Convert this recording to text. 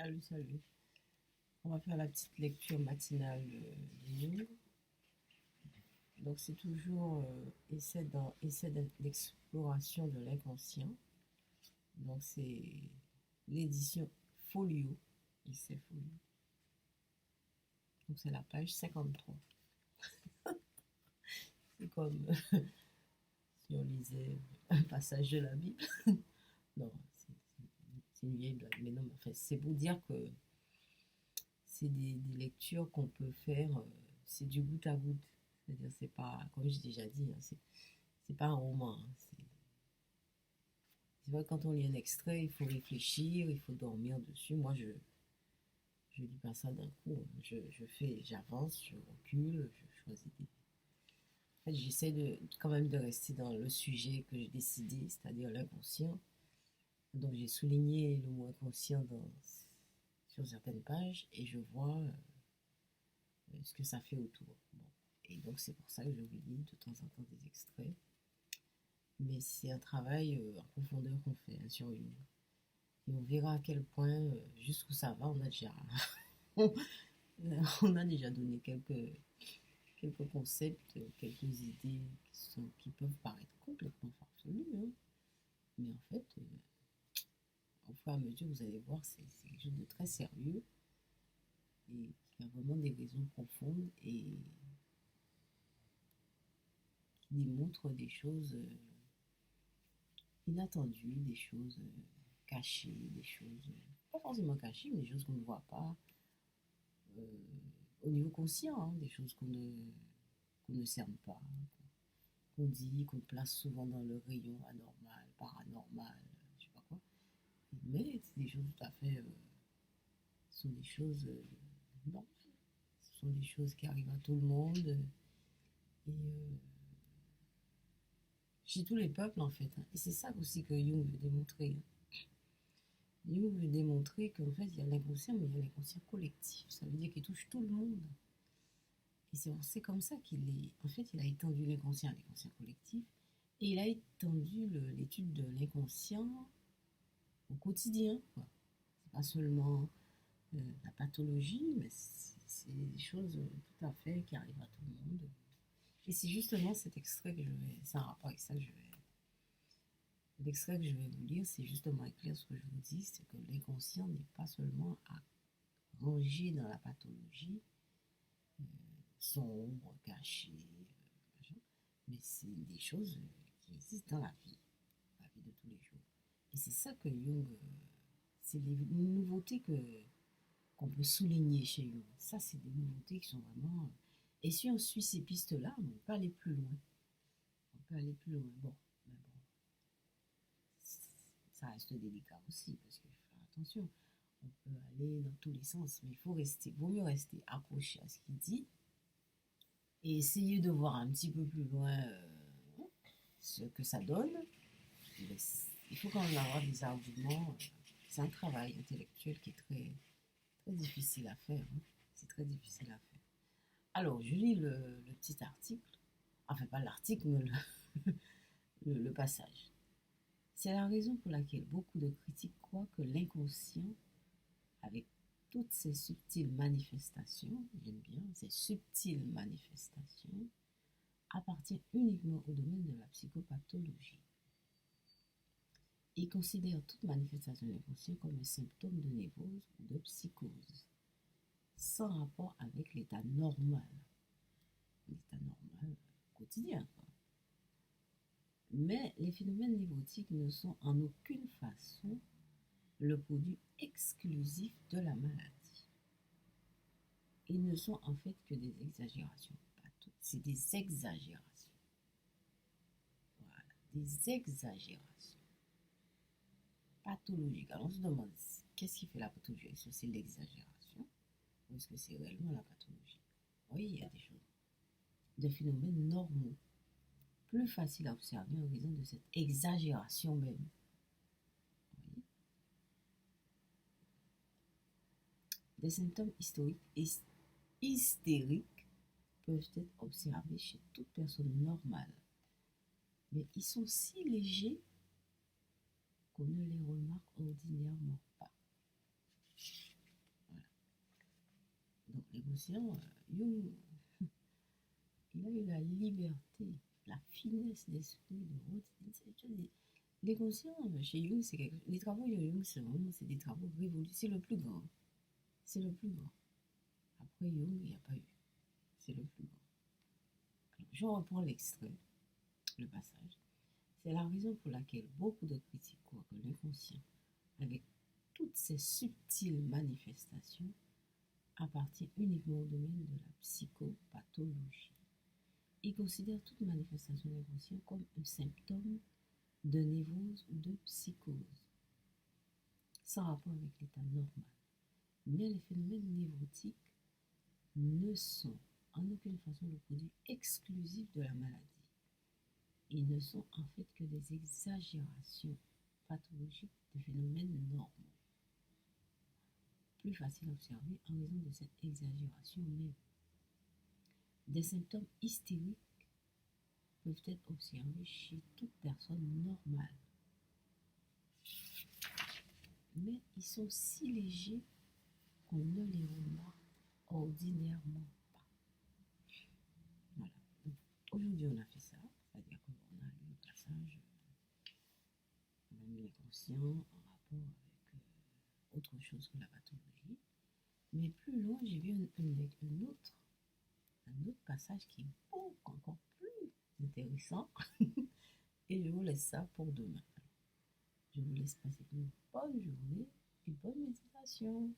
Salut, salut. On va faire la petite lecture matinale du livre. Donc, c'est toujours essai d'exploration de l'inconscient. Donc, c'est l'édition Folio. Essai Folio. Donc, c'est la page 53. C'est comme si on lisait un passage de la Bible. Non, c'est une vieille blague. Mais non, mais en fait, c'est pour dire que c'est des lectures qu'on peut faire. C'est du goutte à goutte. C'est-à-dire, c'est pas, comme j'ai déjà dit, hein, c'est pas un roman. Hein, c'est vrai que quand on lit un extrait, il faut réfléchir, il faut dormir dessus. Moi, je lis pas ça d'un coup. Hein. J'avance, je recule, je choisis des. En fait, j'essaie quand même de rester dans le sujet que j'ai décidé, c'est-à-dire l'inconscient. Donc, j'ai souligné le mot inconscient sur certaines pages et je vois ce que ça fait autour. Bon. Et donc, c'est pour ça que je vous lis de temps en temps des extraits. Mais c'est un travail en profondeur qu'on fait hein, sur une. Et on verra à quel point, jusqu'où ça va, on a déjà donné quelques concepts, quelques idées qui peuvent paraître complètement farfelues. Hein. Mais en fait, au fur et à mesure, vous allez voir, c'est quelque chose de très sérieux et qui a vraiment des raisons profondes et qui démontre des choses inattendues, des choses cachées, des choses pas forcément cachées, mais des choses qu'on ne voit pas euh, au niveau conscient, hein, des choses qu'on ne cerne pas, qu'on dit, qu'on place souvent dans le rayon anormal, paranormal, je sais pas quoi. Mais c'est des choses tout à fait. Ce sont des choses. Non, ce sont des choses qui arrivent à tout le monde. Et chez tous les peuples, en fait. Hein. Et c'est ça aussi que Jung veut démontrer. Hein. Jung veut démontrer qu'en fait, il y a l'inconscient, mais il y a l'inconscient collectif. Ça veut dire qu'il touche tout le monde. Et c'est comme ça qu'il est. En fait, il a étendu l'inconscient à l'inconscient collectif. Et il a étendu l'étude de l'inconscient au quotidien. Quoi. C'est pas seulement la pathologie, mais c'est des choses tout à fait qui arrivent à tout le monde. Et c'est justement cet extrait que je vais. C'est un rapport avec ça que je vais. L'extrait que je vais vous lire, c'est justement éclair ce que je vous dis, c'est que l'inconscient n'est pas seulement à ranger dans la pathologie, sombre, cachée, mais c'est des choses qui existent dans la vie de tous les jours. Et c'est ça que Jung, c'est les nouveautés qu'on peut souligner chez Jung. Ça, c'est des nouveautés qui sont vraiment. Et si on suit ces pistes-là, on peut aller plus loin. On peut aller plus loin. Bon, mais bon, ça reste délicat aussi, parce qu'il faut faire attention. On peut aller dans tous les sens, mais vaut mieux rester accroché à ce qu'il dit et essayer de voir un petit peu plus loin ce que ça donne. Il faut quand même avoir des arguments. C'est un travail intellectuel qui est très, très difficile à faire. Hein. C'est très difficile à faire. Alors, je lis le petit article. Enfin, pas l'article, mais le passage. C'est la raison pour laquelle beaucoup de critiques croient que l'inconscient, avec toutes ces subtiles manifestations, j'aime bien, ces subtiles manifestations, appartient uniquement au domaine de la psychopathologie. Ils considèrent toute manifestation de l'inconscient comme un symptôme de névrose ou de psychose, sans rapport avec l'état normal quotidien. Quoi. Mais les phénomènes névrotiques ne sont en aucune façon le produit exclusif de la maladie. Ils ne sont en fait que des exagérations. Pas toutes, c'est des exagérations. Voilà, des exagérations pathologiques. Alors on se demande qu'est-ce qui fait la pathologie? Est-ce que c'est l'exagération ou est-ce que c'est réellement la pathologie? Oui, il y a des choses, des phénomènes normaux, plus faciles à observer en raison de cette exagération même. Oui. Des symptômes hystériques peuvent être observés chez toute personne normale, mais ils sont si légers qu'on ne les remarque ordinairement pas. l'inconscient, Jung, il a eu la liberté, la finesse d'esprit de retenir. L'inconscient, chez Jung, les travaux de Jung, c'est des travaux révolus. C'est le plus grand. C'est le plus grand. Après Jung, il n'y a pas eu. C'est le plus grand. Alors, je reprends l'extrait, le passage. C'est la raison pour laquelle beaucoup de critiques croient que l'inconscient, avec toutes ses subtiles manifestations, appartient uniquement au domaine de la psychopathologie. Ils considèrent toute manifestation d'inconscient comme un symptôme de névrose ou de psychose, sans rapport avec l'état normal. Mais les phénomènes névrotiques ne sont en aucune façon le produit exclusif de la maladie. Ils ne sont en fait que des exagérations pathologiques de phénomènes normaux, plus faciles à observer en raison de cette exagération même. Des symptômes hystériques peuvent être observés chez toute personne normale, mais ils sont si légers qu'on ne les remarque ordinairement pas. Voilà. Donc, aujourd'hui, on a fait ça, c'est-à-dire qu'on a lu le passage, on a mis l'inconscient en rapport avec autre chose que la pathologie. Mais plus loin, j'ai vu un autre passage qui est encore plus intéressant. Et je vous laisse ça pour demain. Je vous laisse passer une bonne journée et bonne méditation.